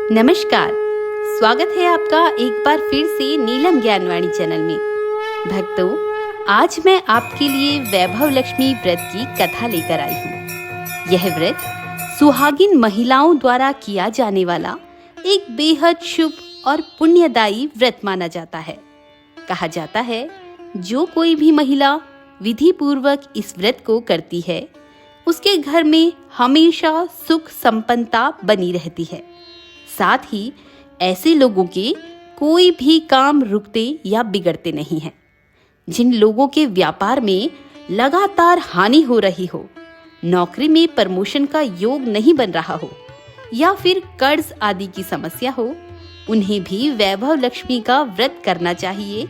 नमस्कार, स्वागत है आपका एक बार फिर से नीलम ज्ञानवाणी चैनल में। भक्तों, आज मैं आपके लिए वैभव लक्ष्मी व्रत की कथा लेकर आई हूँ। यह व्रत सुहागिन महिलाओं द्वारा किया जाने वाला एक बेहद शुभ और पुण्यदायी व्रत माना जाता है। कहा जाता है, जो कोई भी महिला विधि पूर्वक इस व्रत को करती है, उसके घर में हमेशा सुख संपन्नता बनी रहती है। साथ ही ऐसे लोगों के कोई भी काम रुकते या बिगड़ते नहीं हैं। जिन लोगों के व्यापार में लगातार हानि हो रही हो, नौकरी में प्रमोशन का योग नहीं बन रहा हो या फिर कर्ज आदि की समस्या हो, उन्हें भी वैभव लक्ष्मी का व्रत करना चाहिए।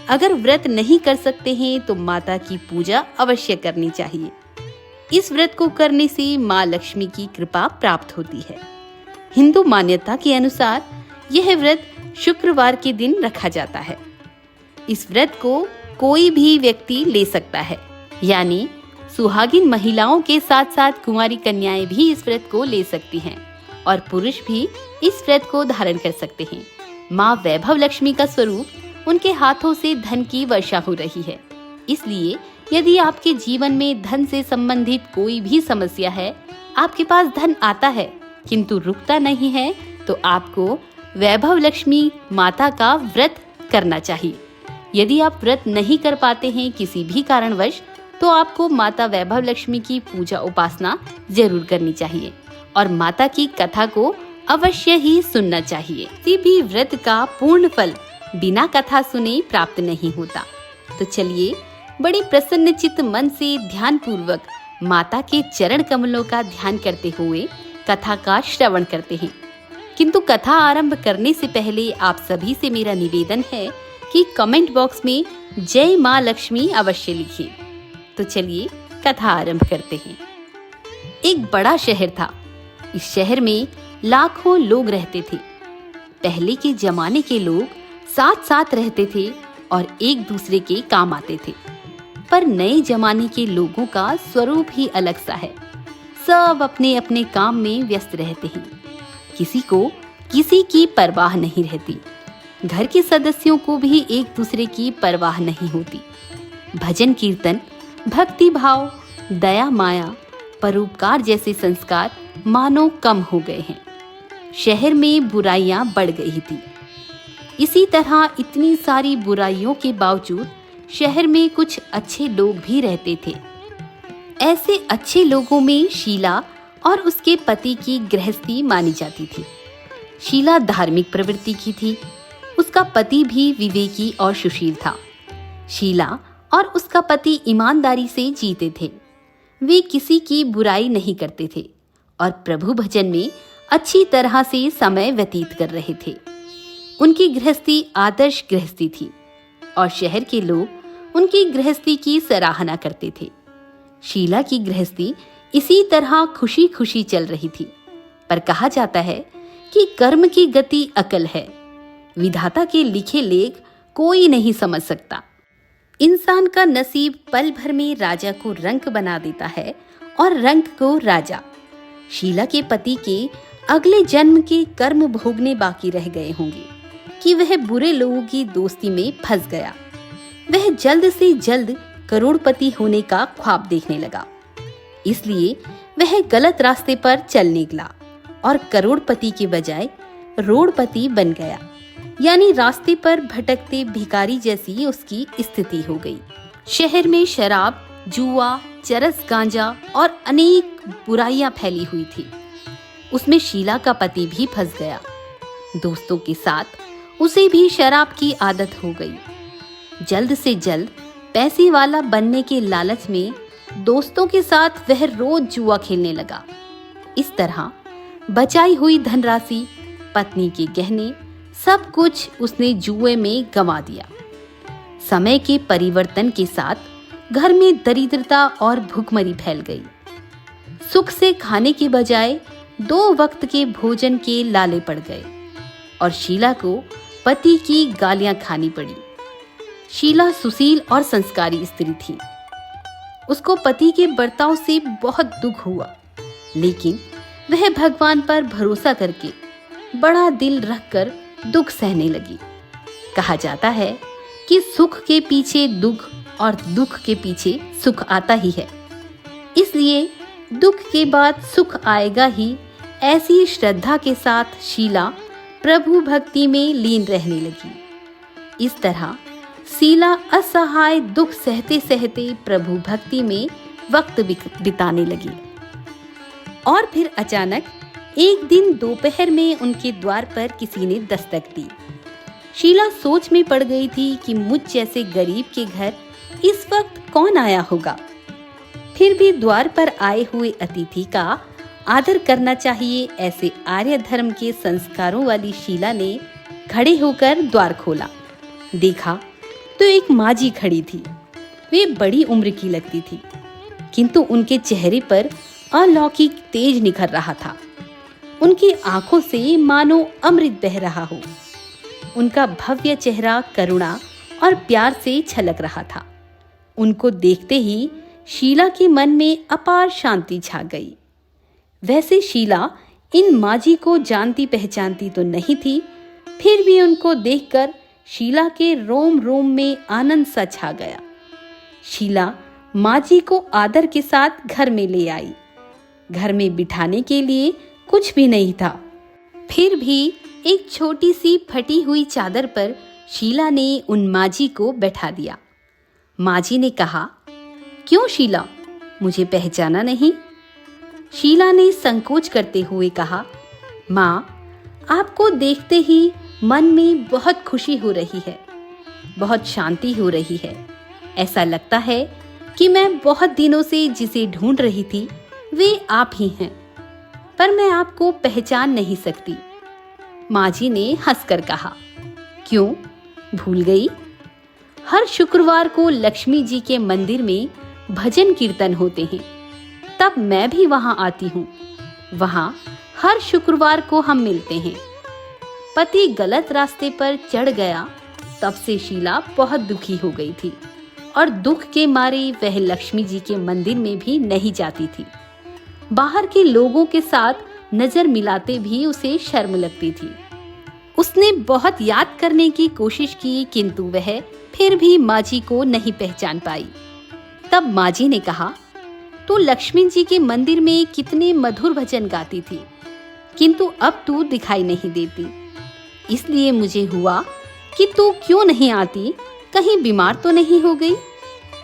अगर व्रत नहीं कर सकते हैं तो माता की पूजा अवश्य करनी चाहिए। इस व्रत को करने से माँ लक्ष्मी की कृपा प्राप्त होती है। हिंदू मान्यता के अनुसार यह व्रत शुक्रवार के दिन रखा जाता है। इस व्रत को कोई भी व्यक्ति ले सकता है, यानी सुहागिन महिलाओं के साथ साथ कुंवारी कन्याएं भी इस व्रत को ले सकती हैं और पुरुष भी इस व्रत को धारण कर सकते हैं। माँ वैभव लक्ष्मी का स्वरूप उनके हाथों से धन की वर्षा हो रही है। इसलिए यदि आपके जीवन में धन से संबंधित कोई भी समस्या है, आपके पास धन आता है किंतु रुकता नहीं है, तो आपको वैभव लक्ष्मी माता का व्रत करना चाहिए। यदि आप व्रत नहीं कर पाते हैं किसी भी कारणवश, तो आपको माता वैभव लक्ष्मी की पूजा उपासना जरूर करनी चाहिए और माता की कथा को अवश्य ही सुनना चाहिए। किसी भी व्रत का पूर्ण फल बिना कथा सुने प्राप्त नहीं होता। तो चलिए, बड़ी प्रसन्नचित्त मन से ध्यान पूर्वक माता के चरण कमलों का ध्यान करते हुए कथा का श्रवण करते हैं। किंतु कथा आरंभ करने से पहले आप सभी से मेरा निवेदन है कि कमेंट बॉक्स में जय माँ लक्ष्मी अवश्य लिखिए। तो चलिए कथा आरंभ करते हैं। एक बड़ा शहर था। इस शहर में लाखों लोग रहते थे। पहले के जमाने के लोग साथ साथ रहते थे और एक दूसरे के काम आते थे। पर नए जमाने के लोगों का स्वरूप ही अलग सा है। सब अपने अपने काम में व्यस्त रहते हैं। किसी को किसी की परवाह नहीं रहती। घर के सदस्यों को भी एक दूसरे की परवाह नहीं होती। भजन कीर्तन, भक्ति भाव, दया माया, परोपकार जैसे संस्कार मानो कम हो गए हैं। शहर में बुराइयां बढ़ गई थी। इसी तरह इतनी सारी बुराइयों के बावजूद शहर में कुछ अच्छे लोग भी रहते थे। ऐसे अच्छे लोगों में शीला और उसके पति की गृहस्थी मानी जाती थी। शीला धार्मिक प्रवृत्ति की थी। उसका पति भी विवेकी और सुशील था। शीला और उसका पति ईमानदारी से जीते थे। वे किसी की बुराई नहीं करते थे और प्रभु भजन में अच्छी तरह से समय व्यतीत कर रहे थे। उनकी गृहस्थी आदर्श गृहस्थी थी और शहर के लोग उनकी गृहस्थी की सराहना करते थे। शीला की गृहस्थी इसी तरह खुशी खुशी चल रही थी। पर कहा जाता है कि कर्म की गति अकल है। विधाता के लिखे लेख कोई नहीं समझ सकता। इंसान का नसीब पल भर में राजा को रंक बना देता है और रंक को राजा। शीला के पति के अगले जन्म के कर्म भोगने बाकी रह गए होंगे कि वह बुरे लोगों की दोस्ती में फंस गया। वह जल्द से जल्द करोड़पति होने का ख्वाब देखने लगा। इसलिए वह गलत रास्ते पर चल निकला और करोड़पति के बजाय रोड़पति बन गया, यानी रास्ते पर भटकते भिखारी जैसी उसकी स्थिति हो गई। शहर में शराब, जुआ, चरस, गांजा और अनेक बुराइयां फैली हुई थी। उसमें शीला का पति भी फंस गया। दोस्तों के साथ उसे भी शराब की आदत हो गई। जल्द से जल्द पैसे वाला बनने के लालच में दोस्तों के साथ वह रोज जुआ खेलने लगा। इस तरह बचाई हुई धनराशि, पत्नी के गहने, सब कुछ उसने जुए में गंवा दिया। समय के परिवर्तन के साथ घर में दरिद्रता और भूखमरी फैल गई। सुख से खाने के बजाय 2 वक्त के भोजन के लाले पड़ गए और शीला को पति की गालियां खानी पड़ी। शीला सुशील और संस्कारी स्त्री थी। उसको पति के बर्ताव से बहुत दुख हुआ, लेकिन वह भगवान पर भरोसा करके बड़ा दिल रखकर दुख सहने लगी। कहा जाता है कि सुख के पीछे दुख और दुख के पीछे सुख आता ही है, इसलिए दुख के बाद सुख आएगा ही, ऐसी श्रद्धा के साथ शीला प्रभु भक्ति में लीन रहने लगी। इस तरह शीला असहाय दुख सहते सहते प्रभु भक्ति में वक्त बिताने लगी। और फिर अचानक एक दिन दोपहर में उनके द्वार पर किसी ने दस्तक दी। शीला सोच में पड़ गई थी कि मुझ जैसे गरीब के घर इस वक्त कौन आया होगा। फिर भी द्वार पर आए हुए अतिथि का आदर करना चाहिए, ऐसे आर्य धर्म के संस्कारों वाली शीला ने खड़े होकर द्वार खोला। देखा तो एक माँ जी खड़ी थी। वे बड़ी उम्र की लगती थी, किंतु उनके चेहरे पर अलौकिक तेज निखर रहा था। उनकी आंखों से मानो अमृत बह रहा हो। उनका भव्य चेहरा करुणा और प्यार से छलक रहा था। उनको देखते ही शीला के मन में अपार शांति छा गई। वैसे शीला इन माँ जी को जानती पहचानती तो नहीं थी, फिर भी उनको देखकर शीला के रोम रोम में आनंद सा छा गया। शीला माँ जी को आदर के साथ घर में ले आई। घर में बिठाने के लिए कुछ भी नहीं था, फिर भी एक छोटी सी फटी हुई चादर पर शीला ने उन माँ जी को बैठा दिया। माँ जी ने कहा, क्यों शीला, मुझे पहचाना नहीं? शीला ने संकोच करते हुए कहा, माँ, आपको देखते ही मन में बहुत खुशी हो रही है, बहुत शांति हो रही है। ऐसा लगता है कि मैं बहुत दिनों से जिसे ढूंढ रही थी वे आप ही हैं, पर मैं आपको पहचान नहीं सकती। माँ जी ने हंसकर कहा, क्यों, भूल गई? हर शुक्रवार को लक्ष्मी जी के मंदिर में भजन कीर्तन होते हैं, तब मैं भी वहां आती हूँ। वहां हर शुक्रवार को हम मिलते हैं। पति गलत रास्ते पर चढ़ गया, तब से शीला बहुत दुखी हो गई थी और दुख के मारे वह लक्ष्मी जी के मंदिर में भी नहीं जाती थी। बाहर के लोगों के साथ नजर मिलाते भी उसे शर्म लगती थी। उसने बहुत याद करने की कोशिश की, किंतु वह फिर भी माँ जी को नहीं पहचान पाई। तब माँ जी ने कहा, तू लक्ष्मी जी के मंदिर में कितने मधुर भजन गाती थी, किंतु अब तू दिखाई नहीं देती। इसलिए मुझे हुआ कि तू क्यों नहीं आती, कहीं बीमार तो नहीं हो गई?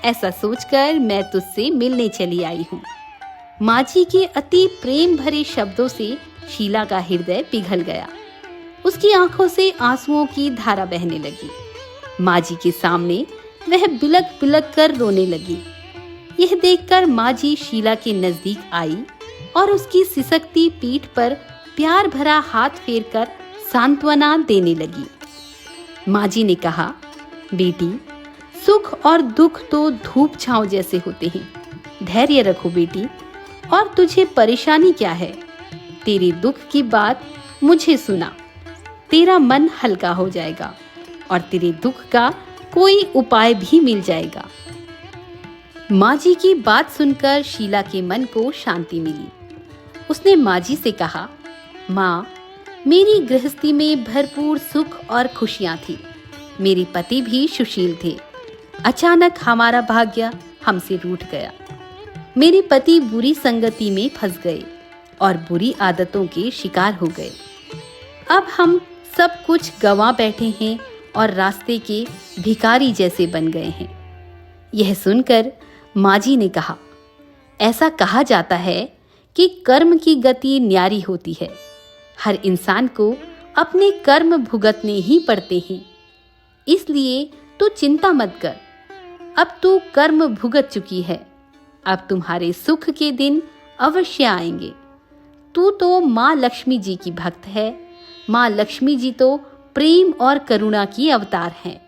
ऐसा सोचकर मैं तुझसे मिलने चली आई हूँ। माँ जी के अति प्रेम भरे शब्दों से शीला का हृदय पिघल गया। उसकी आंखों से आंसुओं की धारा बहने लगी। माँ जी के सामने वह बिलक बिलक कर रोने लगी। यह देखकर माँ जी शीला के नजदीक आई और उसकी सिसकती पीठ पर प्यार भरा हाथ फेरकर सांत्वना देने लगी। माँ जी ने कहा, बेटी, सुख और दुख तो धूप छांव जैसे होते हैं। धैर्य रखो बेटी, और तुझे परेशानी क्या है? तेरे दुख की बात मुझे सुना, तेरा मन हल्का हो जाएगा और तेरे दुख का कोई उपाय भी मिल जाएगा। माँ जी की बात सुनकर शीला के मन को शांति मिली। उसने माँ जी से कहा, माँ, मेरी गृहस्थी में भरपूर सुख और खुशियाँ थी। मेरे पति भी सुशील थे। अचानक हमारा भाग्य हमसे रूठ गया। मेरे पति बुरी संगति में फंस गए और बुरी आदतों के शिकार हो गए। अब हम सब कुछ गंवा बैठे हैं और रास्ते के भिखारी जैसे बन गए हैं। यह सुनकर माँ जी ने कहा, ऐसा कहा जाता है कि कर्म की गति न्यारी होती है। हर इंसान को अपने कर्म भुगतने ही पड़ते हैं। इसलिए तू चिंता मत कर, अब तू कर्म भुगत चुकी है। अब तुम्हारे सुख के दिन अवश्य आएंगे। तू तो माँ लक्ष्मी जी की भक्त है। माँ लक्ष्मी जी तो प्रेम और करुणा की अवतार हैं।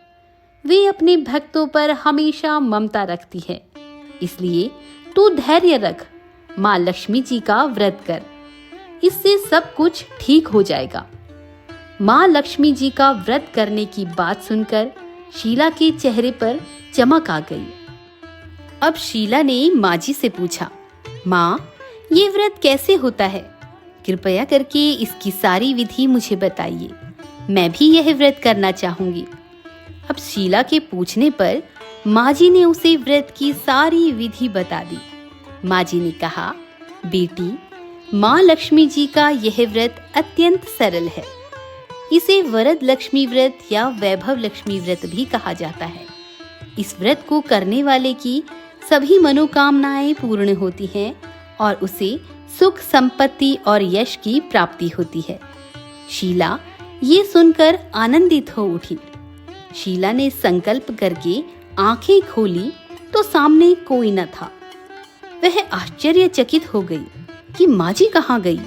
वे अपने भक्तों पर हमेशा ममता रखती है। इसलिए तू धैर्य रख, माँ लक्ष्मी जी का व्रत कर, इससे सब कुछ ठीक हो जाएगा। माँ लक्ष्मी जी का व्रत करने की बात सुनकर शीला के चेहरे पर चमक आ गई। अब शीला ने माँ जी से पूछा, माँ, ये व्रत कैसे होता है? कृपया करके इसकी सारी विधि मुझे बताइए, मैं भी यह व्रत करना चाहूंगी। अब शीला के पूछने पर माँ जी ने उसे व्रत की सारी विधि बता दी। माँ जी ने कहा, बेटी, माँ लक्ष्मी जी का यह व्रत अत्यंत सरल है। इसे वरद लक्ष्मी व्रत या वैभव लक्ष्मी व्रत भी कहा जाता है। इस व्रत को करने वाले की सभी मनोकामनाएं पूर्ण होती हैं और उसे सुख, संपत्ति और यश की प्राप्ति होती है। शीला ये सुनकर आनंदित हो उठी। शीला ने संकल्प करके आंखें खोली तो सामने कोई न था। वह आश्चर्यचकित हो गई कि माँ जी कहाँ गई।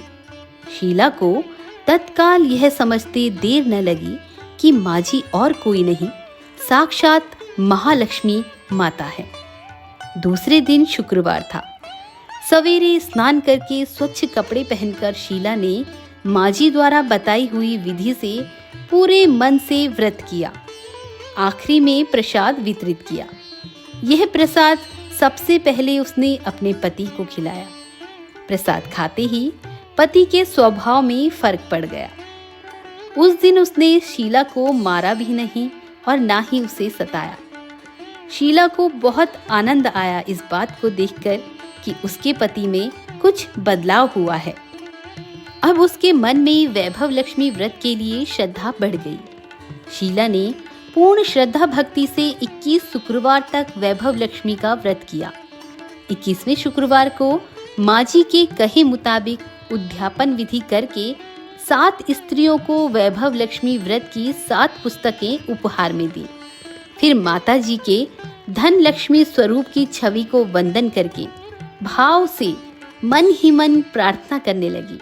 शीला को तत्काल यह समझते देर न लगी कि माँ जी और कोई नहीं, साक्षात महालक्ष्मी माता है। दूसरे दिन शुक्रवार था। सवेरे स्नान करके स्वच्छ कपड़े पहनकर शीला ने माँ जी द्वारा बताई हुई विधि से पूरे मन से व्रत किया। आखिरी में प्रसाद वितरित किया। यह प्रसाद सबसे पहले उसने अपने पति को खिलाया। प्रसाद खाते ही पति के स्वभाव में फर्क पड़ गया। उस दिन उसने शीला को मारा भी नहीं और ना ही उसे सताया। शीला को बहुत आनंद आया इस बात को देखकर कि उसके पति में कुछ बदलाव हुआ है। अब उसके मन में वैभव लक्ष्मी व्रत के लिए श्रद्धा बढ़ गई। शीला ने पूर्ण श्रद्धा भक्ति से 21 शुक्रवार तक वैभव लक्ष्मी का व्रत किया। 21वें शुक्रवार को माँ जी के कहे मुताबिक उद्यापन विधि करके 7 स्त्रियों को वैभव लक्ष्मी व्रत की 7 पुस्तकें उपहार में दी। फिर माता जी के धन लक्ष्मी स्वरूप की छवि को वंदन करके भाव से मन ही मन प्रार्थना करने लगी।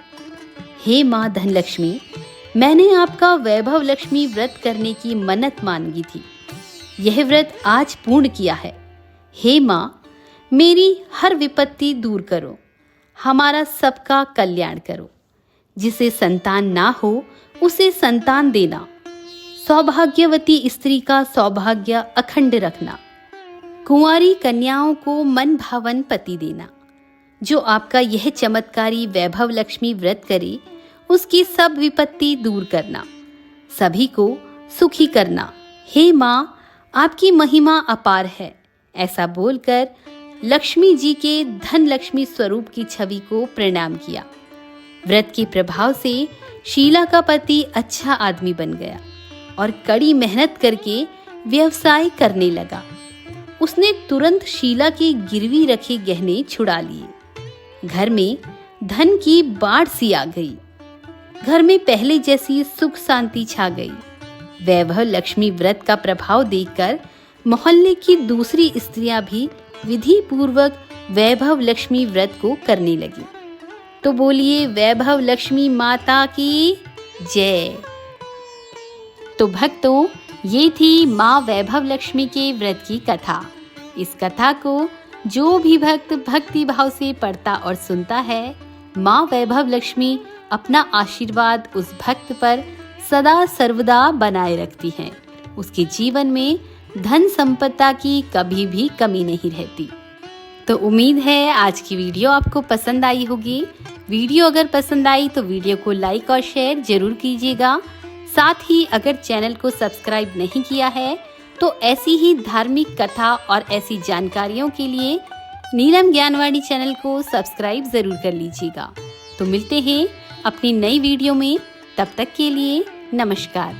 हे माँ धनलक्ष्मी, मैंने आपका वैभव लक्ष्मी व्रत करने की मन्नत मांगी थी। यह व्रत आज पूर्ण किया है। हे माँ, मेरी हर विपत्ति दूर करो, हमारा सबका कल्याण करो। जिसे संतान ना हो उसे संतान देना, सौभाग्यवती स्त्री का सौभाग्य अखंड रखना, कुंवारी कन्याओं को मन भावन पति देना। जो आपका यह चमत्कारी वैभव लक्ष्मी व्रत करे उसकी सब विपत्ति दूर करना, सभी को सुखी करना। हे माँ, आपकी महिमा अपार है। ऐसा बोलकर लक्ष्मी जी के धन लक्ष्मी स्वरूप की छवि को प्रणाम किया। व्रत के प्रभाव से शीला का पति अच्छा आदमी बन गया और कड़ी मेहनत करके व्यवसाय करने लगा। उसने तुरंत शीला के गिरवी रखे गहने छुड़ा लिए। घर में धन की बाढ़ सी आ गई। घर में पहले जैसी सुख शांति छा गई। वैभव लक्ष्मी व्रत का प्रभाव देखकर मोहल्ले की दूसरी स्त्रियां भी विधि पूर्वक वैभव लक्ष्मी व्रत को करने लगी। तो बोलिए वैभव लक्ष्मी माता की जय। तो भक्तों, ये थी माँ वैभव लक्ष्मी के व्रत की कथा। इस कथा को जो भी भक्त भक्ति भाव से पढ़ता और सुनता है, माँ वैभव लक्ष्मी अपना आशीर्वाद उस भक्त पर सदा सर्वदा बनाए रखती हैं। उसके जीवन में धन संपदा की कभी भी कमी नहीं रहती। तो उम्मीद है आज की वीडियो आपको पसंद आई होगी। वीडियो अगर पसंद आई तो वीडियो को लाइक और शेयर जरूर कीजिएगा। साथ ही अगर चैनल को सब्सक्राइब नहीं किया है तो ऐसी ही धार्मिक कथा और ऐसी जानकारियों के लिए नीलम ज्ञानवाणी चैनल को सब्सक्राइब जरूर कर लीजिएगा। तो मिलते हैं अपनी नई वीडियो में, तब तक के लिए नमस्कार।